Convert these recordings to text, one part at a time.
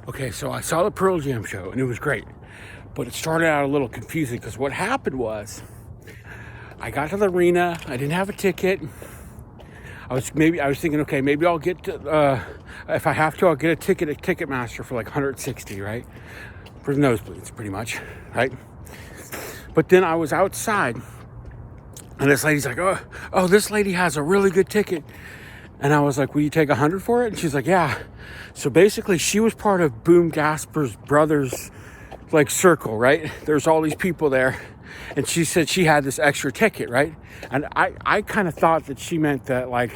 Okay, so I saw the Pearljam show and it was great, but it started out a little confusing because what happened was I got to the arena. I didn't have a ticket. I was thinking, okay, maybe I'll get to, if I have to, I'll get a ticket at Ticketmaster for like 160, right? For the nosebleeds, pretty much, right? But then I was outside, and this lady's like, oh, this lady has a really good ticket. And I was like, will you take 100 for it? And she's like, yeah. So basically, she was part of Boom Gasper's brothers, like, circle, right? There's all these people there. And she said she had this extra ticket, right? And I kind of thought that she meant that, like,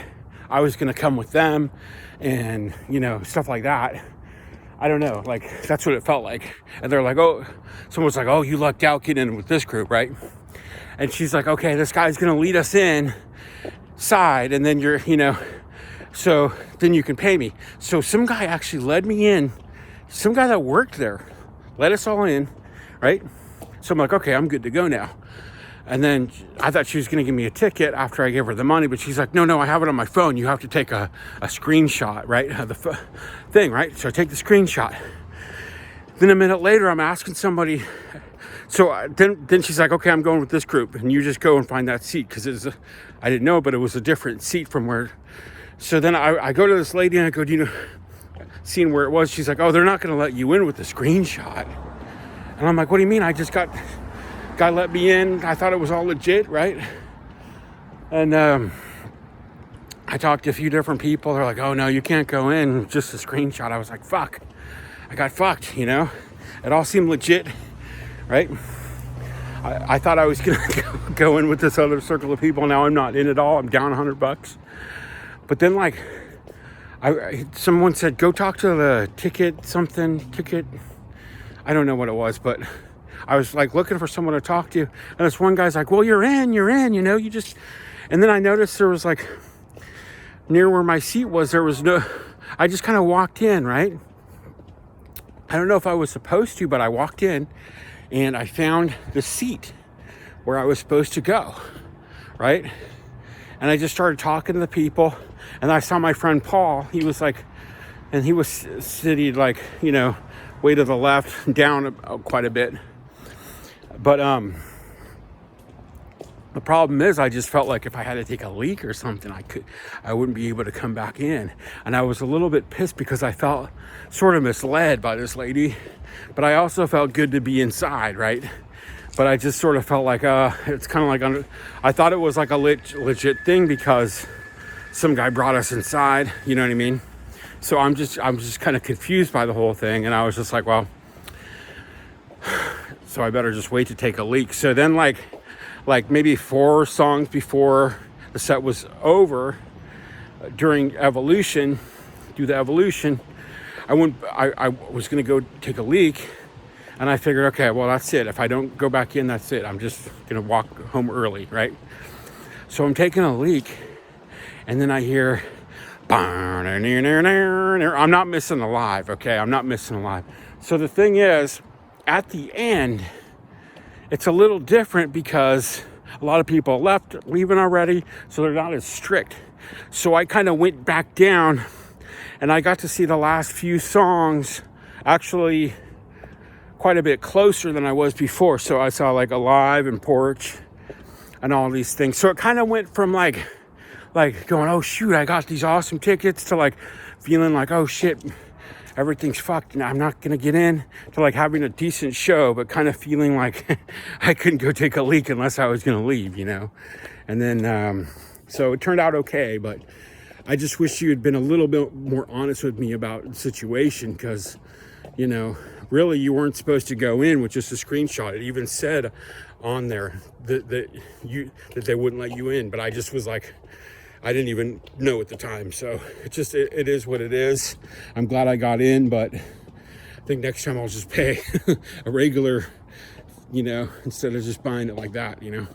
I was going to come with them and, you know, stuff like that. I don't know. Like, that's what it felt like. And they're like, oh, someone's like, oh, you lucked out getting in with this group, right? And she's like, okay, this guy's going to lead us inside, and then you're, you know, so then you can pay me. So some guy actually led me in. Some guy that worked there let us all in, right? So I'm like, okay, I'm good to go now. And then I thought she was going to give me a ticket after I gave her the money, but she's like, no, I have it on my phone. You have to take a screenshot, right? Of the thing, right? So I take the screenshot. Then a minute later, I'm asking somebody. So then she's like, okay, I'm going with this group, and you just go and find that seat, because I didn't know, but it was a different seat from where. So then I go to this lady and I go, do you know, seeing where it was? She's like, oh, they're not going to let you in with the screenshot. And I'm like, what do you mean? I just guy let me in. I thought it was all legit, right? And I talked to a few different people. They're like, oh no, you can't go in, just a screenshot. I was like, fuck, I got fucked, you know? It all seemed legit, right? I thought I was gonna go in with this other circle of people. Now I'm not in at all. I'm down $100. But then, like, someone said, go talk to the ticket. I don't know what it was, but I was like looking for someone to talk to. And this one guy's like, well, you're in, you know, you just. And then I noticed there was, like, near where my seat was, there was no. I just kind of walked in, right? I don't know if I was supposed to, but I walked in and I found the seat where I was supposed to go, right? And I just started talking to the people, and I saw my friend Paul. He was like, and he was sitting, like, you know, way to the left, down quite a bit. But the problem is, I just felt like if I had to take a leak or something, I wouldn't be able to come back in. And I was a little bit pissed because I felt sort of misled by this lady, but I also felt good to be inside, right? But I just sort of felt like, it's kind of like, I thought it was like a legit thing because some guy brought us inside, you know what I mean? So I'm just kind of confused by the whole thing. And I was just like, well, so I better just wait to take a leak. So then like maybe 4 songs before the set was over, during the evolution, I was going to go take a leak. And I figured, okay, well, that's it. If I don't go back in, that's it. I'm just going to walk home early, right? So I'm taking a leak, and then I hear, I'm not missing a live, okay? I'm not missing a live. So the thing is, at the end, it's a little different because a lot of people leaving already, so they're not as strict. So I kind of went back down, and I got to see the last few songs, actually quite a bit closer than I was before. So I saw like Alive and Porch and all these things. So it kind of went from like going, oh shoot, I got these awesome tickets, to like feeling like, oh shit, everything's fucked and I'm not gonna get in, to like having a decent show, but kind of feeling like I couldn't go take a leak unless I was gonna leave, you know? And then, so it turned out okay, but I just wish you had been a little bit more honest with me about the situation, because, you know, really, you weren't supposed to go in with just a screenshot. It even said on there that they wouldn't let you in. But I just was like, I didn't even know at the time. So it is what it is. I'm glad I got in, but I think next time I'll just pay a regular, you know, instead of just buying it like that, you know.